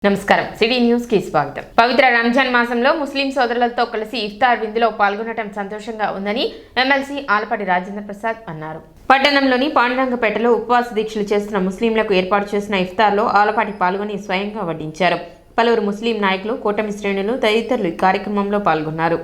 నమస్కారం city news కి స్వాగతం. పవిత్ర రంజాన్ మాసంలో ముస్లిం సోదరులతో కలిసి ఇఫ్తార్ విందులో పాల్గొనడం సంతోషంగా ఉందని ఎమ్మెల్సీ ఆలపాటి రాజేంద్ర ప్రసాద్ అన్నారు. పట్టణంలోని పాండురంగపేటలో ఉపవాస దీక్షలు చేస్తున్న ముస్లింలకు ఏర్పాటు చేసిన ఇఫ్తార్లో ఆలపాటి పాల్గొని స్వయంగా వడ్డించారు. పలువురు ముస్లిం నాయకులు, కూటమి శ్రేణులు తదితరులు ఈ కార్యక్రమంలో పాల్గొన్నారు.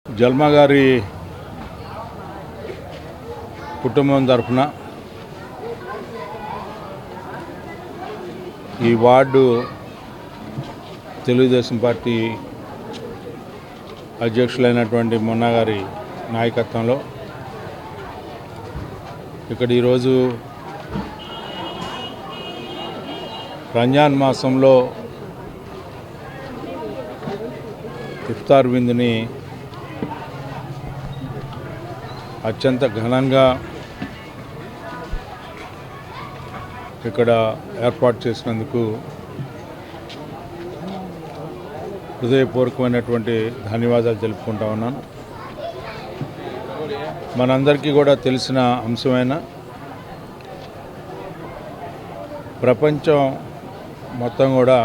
జల్మా గారి కుటుంబం తరఫున ఈ వార్డు తెలుగుదేశం పార్టీ అధ్యక్షులైనటువంటి మొన్న గారి నాయకత్వంలో ఇక్కడ ఈరోజు రంజాన్ మాసంలో ఇఫ్తార్ విందుని అత్యంత ఘనంగా ఇక్కడ ఏర్పాటు చేసినందుకు హృదయపూర్వకమైనటువంటి ధన్యవాదాలు తెలుపుకుంటా ఉన్నాను. మనందరికీ కూడా తెలిసిన అంశమైన ప్రపంచం మొత్తం కూడా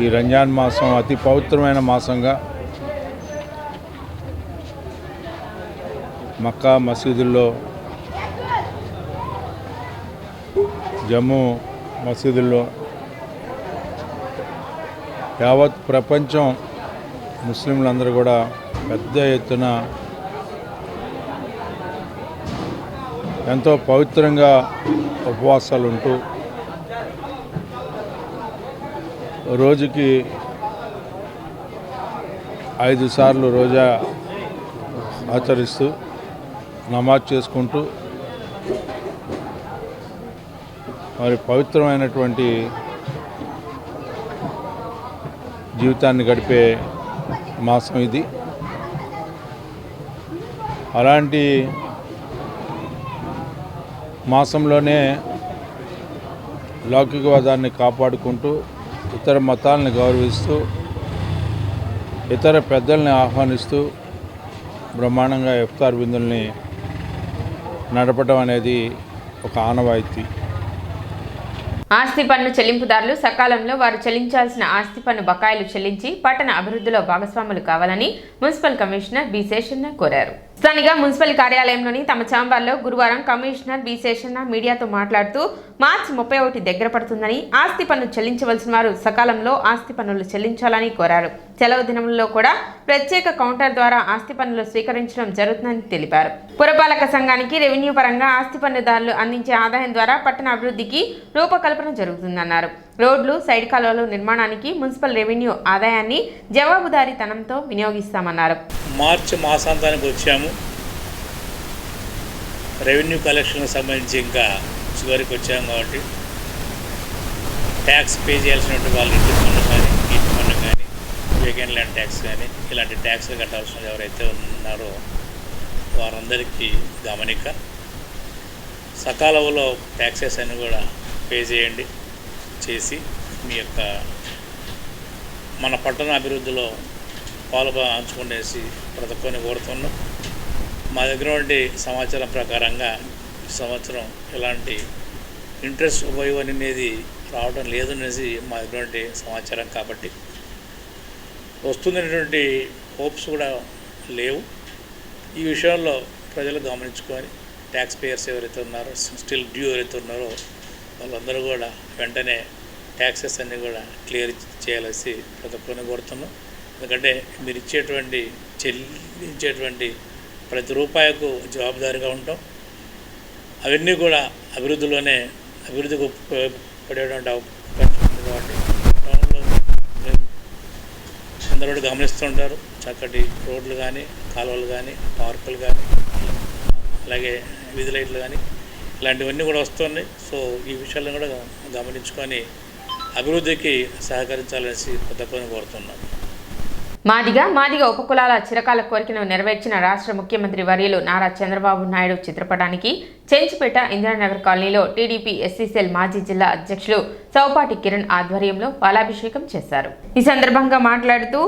ఈ రంజాన్ మాసం అతి పవిత్రమైన మాసంగా మక్కా మసీదుల్లో, జమ్మూ మసీదుల్లో యావత్ ప్రపంచం ముస్లింలందరూ కూడా పెద్ద ఎత్తున ఎంతో పవిత్రంగా ఉపవాసాలు ఉంటూ రోజుకి 5 సార్లు రోజా ఆచరిస్తూ నమాజ్ చేసుకుంటూ మరి పవిత్రమైనటువంటి జీవితాన్ని గడిపే మాసం ఇది. అలాంటి మాసంలోనే లౌకికవాదాన్ని కాపాడుకుంటూ ఇతర మతాలను గౌరవిస్తూ ఇతర పెద్దల్ని ఆహ్వానిస్తూ బ్రహ్మాండంగా ఇఫ్తార్ విందుల్ని నడపడం అనేది ఒక ఆనవాయితీ. ఆస్తి పన్ను చెల్లింపుదారులు సకాలంలో వారు చెల్లించాల్సిన ఆస్తి పన్ను బకాయిలు చెల్లించి పట్టణ అభివృద్ధిలో భాగస్వాములు కావాలని మున్సిపల్ కమిషనర్ బి శేషన్న కోరారు. స్థానిక మున్సిపల్ కార్యాలయంలోని తమ ఛాంబర్లో గురువారం కమిషనర్ బి శేషన్న మీడియాతో మాట్లాడుతూ మార్చి 31 దగ్గర పడుతుందని, ఆస్తి పన్ను చెల్లించవలసిన వారు సకాలంలో ఆస్తి పన్నులు చెల్లించాలని కోరారు. సెలవు దినంలో కూడా ప్రత్యేక కౌంటర్ ద్వారా ఆస్తి పన్నులు స్వీకరించడం జరుగుతుందని తెలిపారు. పురపాలక సంఘానికి రెవెన్యూ పరంగా ఆస్తి పన్నుదారులు అందించే ఆదాయం ద్వారా పట్టణ అభివృద్ధికి రూపకల్పన జరుగుతుందన్నారు. రోడ్లు, సైడ్ కాలువల నిర్మాణానికి మున్సిపల్ రెవెన్యూ ఆదాయాన్ని జవాబుదారీతనంతో వినియోగిస్తామన్నారు. మార్చి మాసాంతానికి వచ్చాము. రెవెన్యూ కలెక్షన్కి సంబంధించి ఇంకా చివరికి వచ్చాము కాబట్టి ట్యాక్స్ పే చేయాల్సినటువంటి వాళ్ళు ఇంటి పన్ను కానీ, నీటి పన్ను కానీ, వేగన్ ల్యాండ్ ట్యాక్స్ కానీ ఇలాంటి ట్యాక్స్లు కట్టాల్సిన ఎవరైతే ఉన్నారో వారందరికీ గమనిక. సకాలంలో ట్యాక్సెస్ అన్ని కూడా పే చేయండి. చేసి మీ యొక్క మన పట్టణ అభివృద్ధిలో పాల్పంచుకునేసి ప్రతి ఒక్కరిని కోరుతున్నాం. మా దగ్గర నుండి సమాచారం ప్రకారంగా ఈ సంవత్సరం ఎలాంటి ఇంట్రెస్ట్ ఉపయోగం అనేది రావడం లేదనేసి మా దగ్గర నుండి సమాచారం కాబట్టి వస్తున్నటువంటి హోప్స్ కూడా లేవు. ఈ విషయంలో ప్రజలు గమనించుకొని ట్యాక్స్ పేయర్స్ ఎవరైతే ఉన్నారో, స్టిల్ డ్యూ ఎవరైతే ఉన్నారో వాళ్ళందరూ కూడా వెంటనే ట్యాక్సెస్ అన్నీ కూడా క్లియర్ చేయాల్సి ప్రతి ఒక్కరిని కోరుతున్నాం. ఎందుకంటే మీరు చెల్లించేటువంటి ప్రతి రూపాయకు జవాబుదారీగా ఉంటాం. అవన్నీ కూడా అభివృద్ధికి ఉపయోగపడేటువంటి అవకాశం ఉంది కాబట్టి అందరూ కూడా గమనిస్తుంటారు. చక్కటి రోడ్లు కానీ, కాలువలు కానీ, పార్కులు కానీ, అలాగే వీధి లైట్లు కానీ ఇలాంటివన్నీ కూడా వస్తున్నాయి. సో ఈ విషయాలను కూడా గమనించుకొని అభివృద్ధికి సహకరించాలనేసి కొత్తకొని కోరుతున్నాం. మాదిగ ఉపకులాల చిరకాల కోరికను నెరవేర్చిన రాష్ట్ర ముఖ్యమంత్రి వర్యులు నారా చంద్రబాబు నాయుడు చిత్రపటానికి చెంచుపేట ఇందిరానగర్ కాలనీలో టీడీపీ ఎస్సీ సెల్ మాజీ జిల్లా అధ్యక్షులు చౌపాటి కిరణ్ ఆధ్వర్యంలో పాలాభిషేకం చేశారు. ఈ సందర్భంగా మాట్లాడుతూ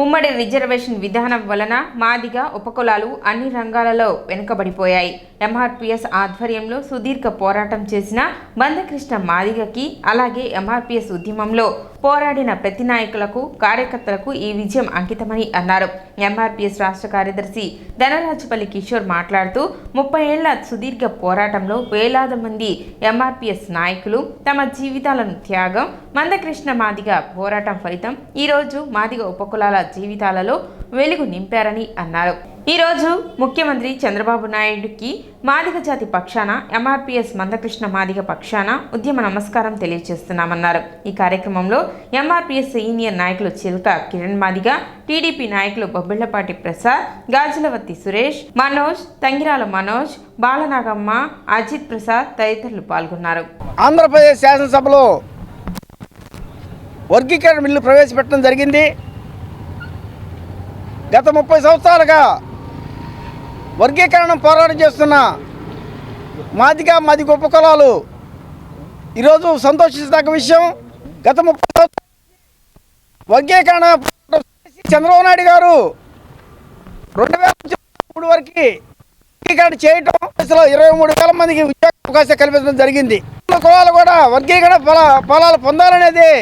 ఉమ్మడి రిజర్వేషన్ విధానం వలన మాదిగ ఉపకులాలు అన్ని రంగాలలో వెనుకబడిపోయాయి. ఎంఆర్పీఎస్ ఆధ్వర్యంలో సుదీర్ఘ పోరాటం చేసిన మందకృష్ణ మాదిగకి, అలాగే ఎంఆర్పీఎస్ ఉద్యమంలో పోరాడిన ప్రతి నాయకులకు, కార్యకర్తలకు ఈ విజయం అంకితమని అన్నారు. ఎంఆర్పీఎస్ రాష్ట్ర కార్యదర్శి ధనరాజుపల్లి కిషోర్ మాట్లాడుతూ 30 ఏళ్ల సుదీర్ఘ పోరాటంలో వేలాది మంది ఎంఆర్పీఎస్ నాయకులు తమ జీవితాలను త్యాగం, మందకృష్ణ మాదిగ పోరాటం ఫలితం ఈరోజు మాదిగ ఉపకులాల జీవితాలలో వెలుగు నింపారని అన్నారు. ఈరోజు ముఖ్యమంత్రి చంద్రబాబు నాయుడుకి మాదిగ జాతి పక్షాన, ఎంఆర్పీఎస్ మందకృష్ణ మాదిగ పక్షాన ఉద్యమ నమస్కారం తెలియజేస్తున్నామన్నారు. ఈ కార్యక్రమంలో ఎంఆర్పీఎస్ సీనియర్ నాయకులు చిల్క కిరణ్ మాదిగ, టీడీపీ నాయకులు బొబ్బిళ్లపాటి ప్రసాద్, గాజులవత్తి సురేష్, మనోజ్, తంగిరాల మనోజ్, బాలనాగమ్మ, అజిత్ ప్రసాద్ తదితరులు పాల్గొన్నారు. ఆంధ్రప్రదేశ్ శాసనసభలో వర్గీకరణ బిల్లు ప్రవేశపెట్టడం జరిగింది. గత 30 సంవత్సరాలుగా వర్గీకరణ పోరాటం చేస్తున్న మాదిగ ఉపకులాలు ఈరోజు సంతోషించదగ్గ విషయం. గత 30 సంవత్సరాలు వర్గీకరణ చంద్రబాబు నాయుడు గారు 2003 వరకు వర్గీకరణ చేయటం, 23,000 మందికి ఉద్యోగ అవకాశాలు కల్పించడం జరిగింది. కులాలు కూడా వర్గీకరణ ఫలాలు పొందాలనేది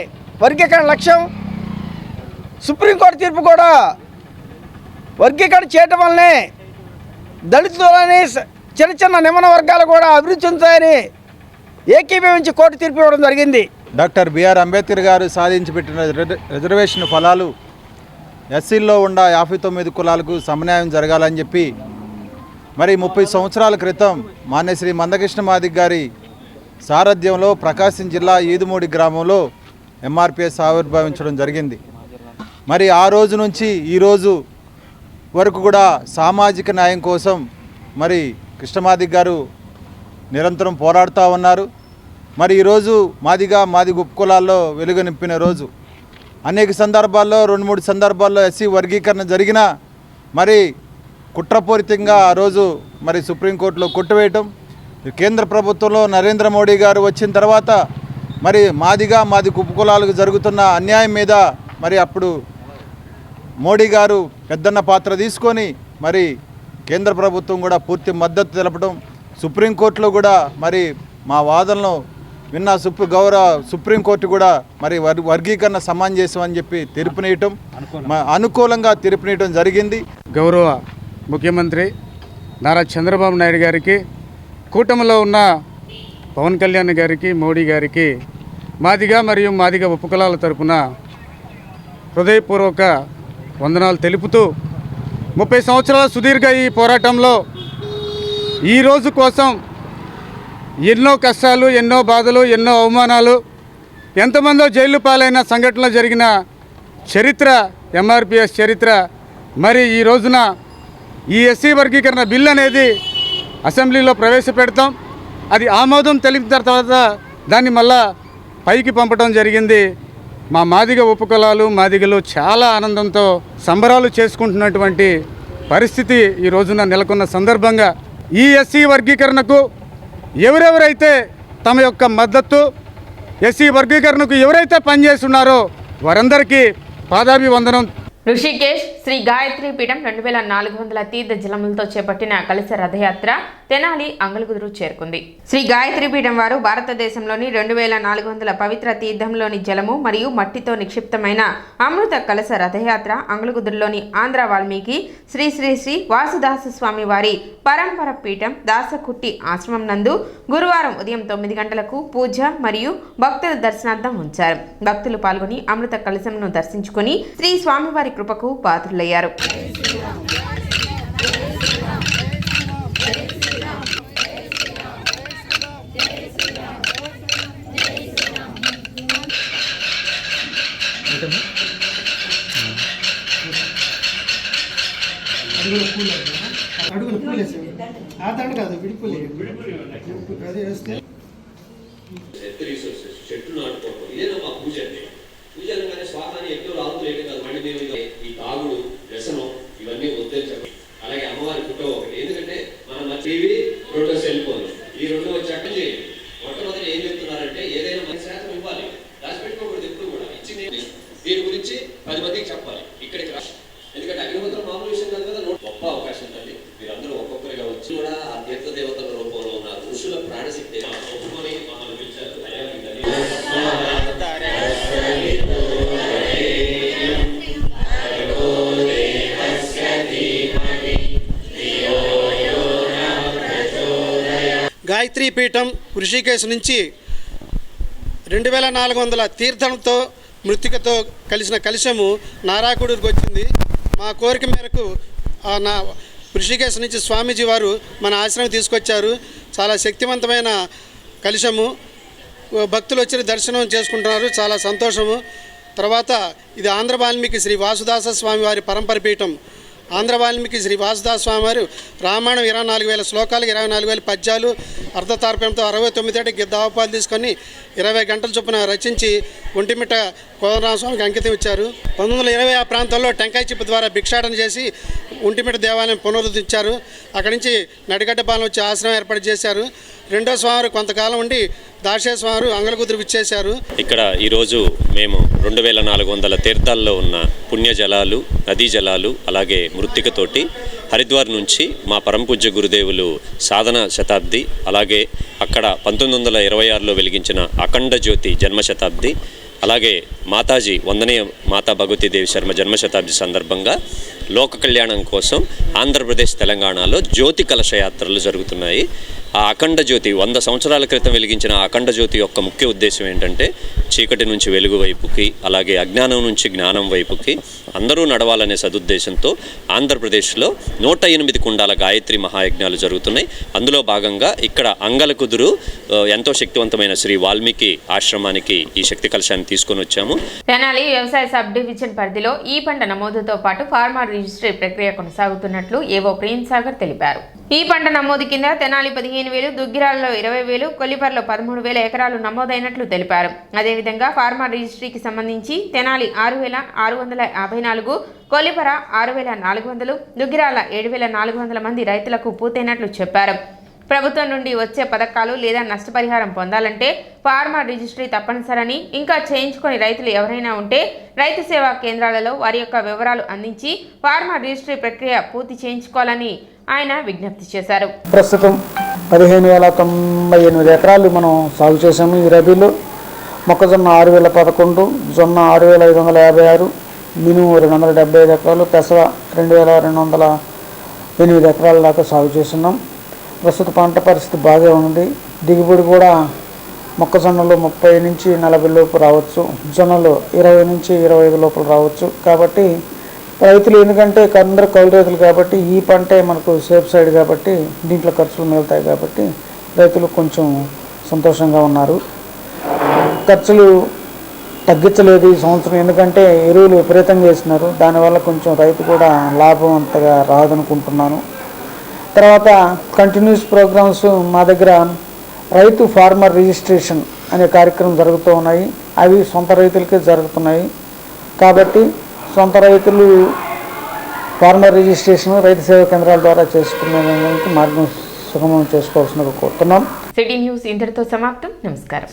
వర్గీకరణ లక్ష్యం. సుప్రీంకోర్టు తీర్పు కూడా వర్గీకరణ చేయటం వల్లనే దళితులని, చిన్న నిమ్మన వర్గాలు కూడా అభివృద్ధి చెందుతాయని ఏకీభవించి కోర్టు తీర్పు ఇవ్వడం జరిగింది. డాక్టర్ బిఆర్ అంబేద్కర్ గారు సాధించి పెట్టిన రిజర్వేషన్ ఫలాలు ఎస్సీల్లో ఉన్న 59 కులాలకు సమన్యాయం జరగాలని చెప్పి మరి 30 సంవత్సరాల క్రితం మాన్యశ్రీ మందకృష్ణ మాదిగ గారి సారథ్యంలో ప్రకాశం జిల్లా ఈదుమూడి గ్రామంలో ఎంఆర్పీఎస్ ఆవిర్భవించడం జరిగింది. మరి ఆ రోజు నుంచి ఈరోజు వరకు కూడా సామాజిక న్యాయం కోసం మరి కృష్ణమాదిగ గారు నిరంతరం పోరాడుతూ ఉన్నారు. మరి ఈరోజు మాదిగ ఉపకులాల్లో వెలుగు నింపిన రోజు. అనేక సందర్భాల్లో 2-3 సందర్భాల్లో ఎస్సీ వర్గీకరణ జరిగినా మరి కుట్రపూరితంగా ఆ రోజు మరి సుప్రీంకోర్టులో కొట్టివేయటం, కేంద్ర ప్రభుత్వంలో నరేంద్ర మోడీ గారు వచ్చిన తర్వాత మరి మాదిగ ఉపకులాలకు జరుగుతున్న అన్యాయం మీద మరి అప్పుడు మోడీ గారు పెద్దన్న పాత్ర తీసుకొని మరి కేంద్ర ప్రభుత్వం కూడా పూర్తి మద్దతు తెలపడం, సుప్రీంకోర్టులో కూడా మరి మా వాదనలు విన్న సుప్రీంకోర్టు కూడా మరి వర్గీకరణ సమంజసం అని చెప్పి తీర్పునియటం, అనుకూలంగా తీర్పునియటం జరిగింది. గౌరవ ముఖ్యమంత్రి నారా చంద్రబాబు నాయుడు గారికి, కూటమిలో ఉన్న పవన్ కళ్యాణ్ గారికి, మోడీ గారికి మాదిగ ఉపకులాల తరపున హృదయపూర్వక వందనాలు తెలుపుతూ 30 సంవత్సరాల సుదీర్ఘ ఈ పోరాటంలో ఈ రోజు కోసం ఎన్నో కష్టాలు, ఎన్నో బాధలు, ఎన్నో అవమానాలు, ఎంతమందో జైలు పాలైన సంఘటనలు జరిగిన చరిత్ర ఎంఆర్పీఎస్ చరిత్ర. మరి ఈ రోజున ఈ ఎస్సీ వర్గీకరణ బిల్ అనేది అసెంబ్లీలో ప్రవేశపెడతాం. అది ఆమోదం తెలిపిన తర్వాత దాన్ని మళ్ళా పైకి పంపడం జరిగింది. మా మాదిగ ఉపకులాలు, మాదిగలు చాలా ఆనందంతో సంబరాలు చేసుకుంటున్నటువంటి పరిస్థితి ఈ రోజున నెలకొన్న సందర్భంగా ఈ ఎస్సీ వర్గీకరణకు ఎవరెవరైతే తమ యొక్క మద్దతు, ఎస్సీ వర్గీకరణకు ఎవరైతే పనిచేస్తున్నారో వారందరికీ పాదాభివందనం. ఋషికేశ్ శ్రీ గాయత్రి పీఠం 2400 తీర్థ జలములతో చేపట్టిన కలశ రథయాత్ర తెనాలి అంగళగుదురు చేరుకుంది. శ్రీ గాయత్రి పీఠం వారు భారతదేశంలోని 2400 పవిత్ర తీర్థంలోని జలము మరియు మట్టితో నిక్షిప్తమైన అమృత కలశ రథయాత్ర అంగళగుదురులోని ఆంధ్ర వాల్మీకి శ్రీ శ్రీ శ్రీ వాసుదాస స్వామి వారి పరంపర పీఠం దాసకుట్టి ఆశ్రమం నందు గురువారం ఉదయం 9 గంటలకు పూజ మరియు భక్తుల దర్శనార్థం ఉంచారు. భక్తులు పాల్గొని అమృత కలశంను దర్శించుకుని శ్రీ స్వామివారి కృపకు పాత్రులయ్యారు. అడుగున పూలు వేసాడు ఆ తండ్రి కాదు విడిపూలు అదే వేస్తే చెట్లు నాటుకోవడం ఇదేనా మా పూజ అంటే పూజ అనగానే స్వాహాన్ని ఎక్కువ రాదు ఏంటి కాదు మళ్ళీ మేము ఈ తాగుడు వ్యసనం ఇవన్నీ వద్దని చెప్పి అలాగే అమ్మవారి ఫోటో ఒకటి ఎందుకంటే మనం టీవీ రెండో సెల్ ఫోన్ ఈ రెండు వచ్చాక చేయండి మొట్టమొదటి ఏం చెప్తున్నారంటే ఏదైనా మంచి శాతం ఇవ్వాలి దాచిపెట్టుకోకూడదు ఎప్పుడు కూడా ఇచ్చింది దీని గురించి 10 మందికి చెప్పాలి ఇక్కడికి రా ఎందుకంటే అగ్నిహోత్రం మామూలు విషయం కాదు కదా గొప్ప అవకాశం ఉందండి మీరందరూ ఒక్కొక్కరిగా వచ్చి కూడా ఆ తీర్థ దేవతల రూపంలో ఉన్నారు ఋషుల ప్రాణశక్తి ఒప్పుకొని మమ్మల్ని పిలిచారు గాయత్రీ పీఠం ఋషికేశ్ నుంచి 2400 తీర్థంతో మృతికతో కలిసిన కలశము నారాకుడికి వచ్చింది. మా కోరిక మేరకు నా ఋషికేశ్ నుంచి స్వామీజీ వారు మన ఆశ్రమం తీసుకొచ్చారు. చాలా శక్తివంతమైన కలశము, భక్తులు వచ్చి దర్శనం చేసుకుంటున్నారు, చాలా సంతోషము. తర్వాత ఇది ఆంధ్ర వాల్మీకి శ్రీ వాసుదాస స్వామి వారి పరంపర పీఠం. ఆంధ్ర వాల్మీకి శ్రీ వాసుదాస స్వామి వారు రామాయణం 24,000 శ్లోకాలు, 24,000 పద్యాలు, అర్ధతార్పణంతో 69 ఏట గిద్దావపాలు తీసుకొని 20 గంటల చొప్పున రచించి ఒంటిమిట్ట కోదండరామస్వామికి అంకితం ఇచ్చారు. 1920 ఆ ప్రాంతంలో టెంకాయ చిప్ప ద్వారా భిక్షాటన చేసి ఒంటిమిట్ట దేవాలయం పునరుద్ధరించారు. అక్కడి నుంచి నడిగడ్డపాలెం వచ్చి ఆశ్రమం ఏర్పాటు చేశారు. రెండో స్వామి కొంతకాలం ఉండి దాశే స్వామి అంగళకుదురు విచ్చేశారు. ఇక్కడ ఈరోజు మేము 2400 తీర్థాల్లో ఉన్న పుణ్య జలాలు, నదీ జలాలు, అలాగే మృత్తికతోటి హరిద్వార్ నుంచి మా పరంపూజ్య గురుదేవులు సాధన శతాబ్ది, అలాగే అక్కడ 1926లో వెలిగించిన అఖండ జ్యోతి జన్మ శతాబ్ది, అలాగే మాతాజీ వందనీయ మాతా భగవతీదేవి శర్మ జన్మ శతాబ్ది సందర్భంగా లోక కళ్యాణం కోసం ఆంధ్రప్రదేశ్, తెలంగాణలో జ్యోతి కలశ యాత్రలు జరుగుతున్నాయి. ఆ అఖండ జ్యోతి 100 సంవత్సరాల క్రితం వెలిగించిన అఖండ జ్యోతి యొక్క ముఖ్య ఉద్దేశం ఏంటంటే చీకటి నుంచి వెలుగు వైపుకి, అలాగే అజ్ఞానం నుంచి జ్ఞానం వైపుకి అందరూ నడవాలనే సదుద్దేశంతో ఆంధ్రప్రదేశ్లో 108 కుండాల గాయత్రి మహాయజ్ఞాలు జరుగుతున్నాయి. అందులో భాగంగా ఇక్కడ అంగళకుదురు ఎంతో శక్తివంతమైన శ్రీ వాల్మీకి ఆశ్రమానికి ఈ శక్తి కలశాన్ని తీసుకొని వచ్చాము. తెనాలి వ్యవసాయ సబ్ డివిజన్ పరిధిలో ఈ పంట నమోదుతో పాటు ఫార్మర్ రిజిస్ట్రీ ప్రక్రియ కొనసాగుతున్నట్లు ఏవో ప్రేమ్ సాగర్ తెలిపారు. ఈ పంట నమోదు కింద తెనాలి 15,000, దుగ్గిరాలలో 20,000, కొల్లిపరలో 13,000 ఎకరాలు నమోదైనట్లు తెలిపారు. అదేవిధంగా ఫార్మర్ రిజిస్ట్రీకి సంబంధించి తెనాలి 6,654, కొల్లిపర 6,400, దుగ్గిరాల 7,400 మంది రైతులకు పూర్తయినట్లు చెప్పారు. ప్రభుత్వం నుండి వచ్చే పథకాలు లేదా నష్టపరిహారం పొందాలంటే ఫార్మర్ రిజిస్ట్రీ తప్పనిసరని, ఇంకా చేయించుకొని రైతులు ఎవరైనా ఉంటే రైతు సేవా కేంద్రాలలో వారి యొక్క వివరాలు అందించి ఫార్మర్ రిజిస్ట్రీ ప్రక్రియ పూర్తి చేయించుకోవాలని ఆయన విజ్ఞప్తి చేశారు. ప్రస్తుతం 15,098 ఎకరాలు మనం సాగు చేసాము. ఈ రబీలో మొక్కజొన్న 6,011, జొన్న 6,556, మినుము 275 ఎకరాలు, పెసర 2,208 ఎకరాల దాకా సాగు చేస్తున్నాం. ప్రస్తుత పంట పరిస్థితి బాగా ఉంది. దిగుబడి కూడా మొక్కజొన్నలు 30 నుంచి 40 లోపు రావచ్చు, జొన్నలు 20 నుంచి 25 లోపల రావచ్చు. కాబట్టి రైతులు, ఎందుకంటే అందరూ కౌలు రైతులు కాబట్టి ఈ పంటే మనకు సేఫ్ సైడ్ కాబట్టి దీంట్లో ఖర్చులు మిగులుతాయి కాబట్టి రైతులు కొంచెం సంతోషంగా ఉన్నారు. ఖర్చులు తగ్గించలేదు ఈ సంవత్సరం, ఎందుకంటే ఎరువులు విపరీతంగా వేసినారు. దానివల్ల కొంచెం రైతు కూడా లాభం అంతగా రాదనుకుంటున్నాను. తర్వాత కంటిన్యూస్ ప్రోగ్రామ్స్ మా దగ్గర రైతు ఫార్మర్ రిజిస్ట్రేషన్ అనే కార్యక్రమం జరుగుతూ ఉన్నాయి. అవి సొంత రైతులకే జరుగుతున్నాయి. కాబట్టి సొంత రైతులు ఫార్మర్ రిజిస్ట్రేషన్ రైతు సేవా కేంద్రాల ద్వారా చేసుకునే మార్గం సుగమం చేసుకోవాల్సిందిగా కోరుతున్నాం. సిటీ న్యూస్ ఇంతటితో సమాప్తం. నమస్కారం.